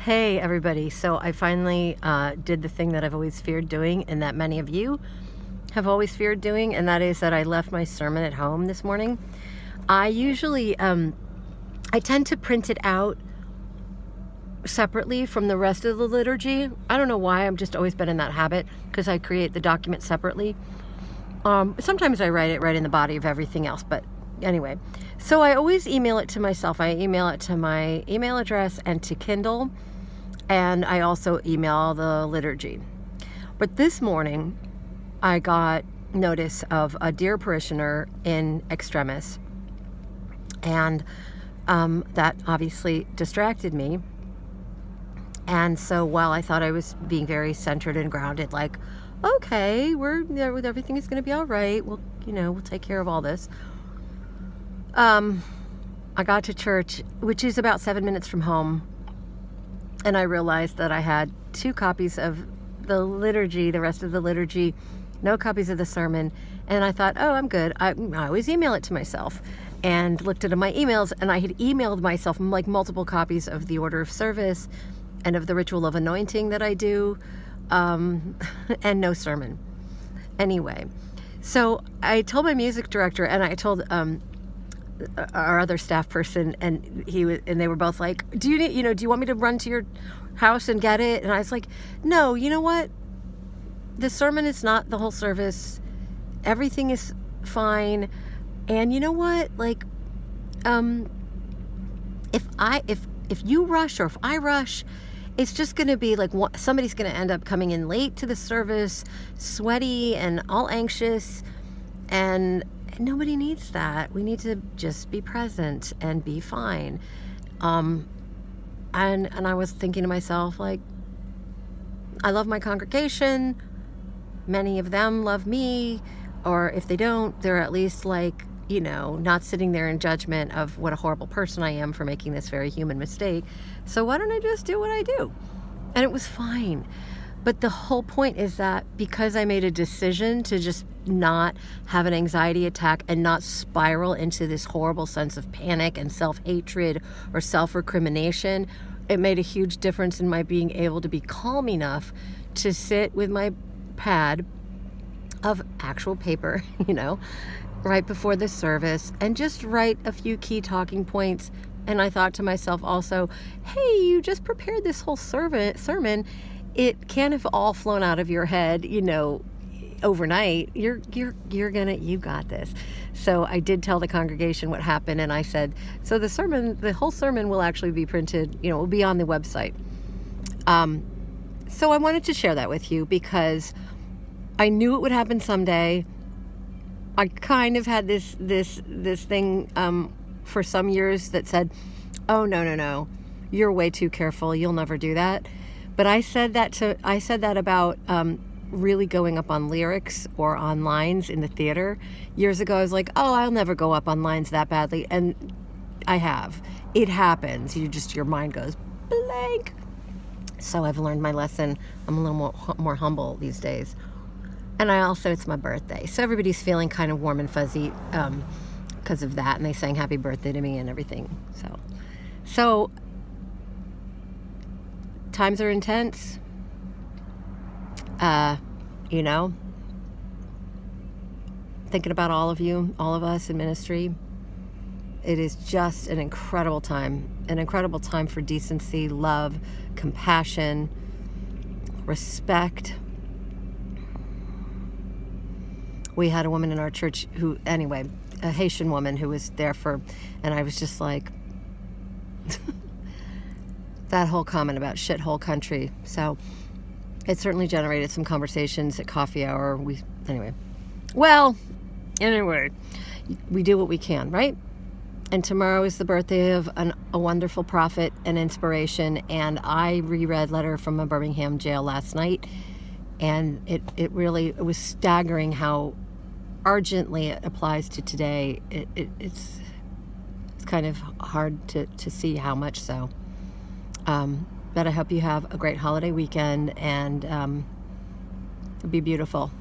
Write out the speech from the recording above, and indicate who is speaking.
Speaker 1: Hey everybody, so I finally did the thing that I've always feared doing and that many of you have always feared doing, and that is that I left my sermon at home this morning. I usually, I tend to print it out separately from the rest of the liturgy. I don't know why, I've just always been in that habit because I create the document separately. Sometimes I write it right in the body of everything else, but anyway. So I always email it to myself. I email it to my email address and to Kindle, and I also email the liturgy. But this morning, I got notice of a dear parishioner in extremis, and that obviously distracted me. And so while I thought I was being very centered and grounded, like, okay, everything is going to be all right. We'll take care of all this. I got to church, which is about 7 minutes from home, and I realized that I had 2 copies of the liturgy, the rest of the liturgy, no copies of the sermon, and I thought, oh, I'm good. I always email it to myself, and looked at my emails, and I had emailed myself like multiple copies of the order of service and of the ritual of anointing that I do, and no sermon. Anyway, so I told my music director, and I told our other staff person, and they were both like, do you want me to run to your house and get it? And I was like, no, you know what? The sermon is not the whole service. Everything is fine. And you know what? Like, if you rush or if I rush, it's just going to be like somebody's going to end up coming in late to the service, sweaty and all anxious, and nobody needs that. We need to just be present and be fine. And I was thinking to myself, like, I love my congregation. Many of them love me, or if they don't, they're at least like, not sitting there in judgment of what a horrible person I am for making this very human mistake. So why don't I just do what I do? And it was fine. But the whole point is that because I made a decision to just not have an anxiety attack and not spiral into this horrible sense of panic and self-hatred or self-recrimination, it made a huge difference in my being able to be calm enough to sit with my pad of actual paper, right before the service and just write a few key talking points. And I thought to myself also, hey, you just prepared this whole sermon. It can't have all flown out of your head, overnight. You got this. So I did tell the congregation what happened, and I said, so the whole sermon will actually be printed, it will be on the website. So I wanted to share that with you because I knew it would happen someday. I kind of had this thing for some years that said, oh, no, you're way too careful. You'll never do that. But I said that about really going up on lyrics or on lines in the theater. Years ago, I was like, oh, I'll never go up on lines that badly. And I have. It happens. Your mind goes blank. So I've learned my lesson. I'm a little more humble these days. And I also, it's my birthday. So everybody's feeling kind of warm and fuzzy because of that. And they sang happy birthday to me and everything. So times are intense. Thinking about all of you, all of us in ministry. It is just an incredible time for decency, love, compassion, respect. We had a woman in our church a Haitian woman who was there and I was just like, that whole comment about shithole country. So it certainly generated some conversations at coffee hour. We do what we can, right? And tomorrow is the birthday of a wonderful prophet and inspiration. And I reread Letter from a Birmingham Jail last night. And it was staggering how urgently it applies to today. It's kind of hard to see how much so. But I hope you have a great holiday weekend, and be beautiful.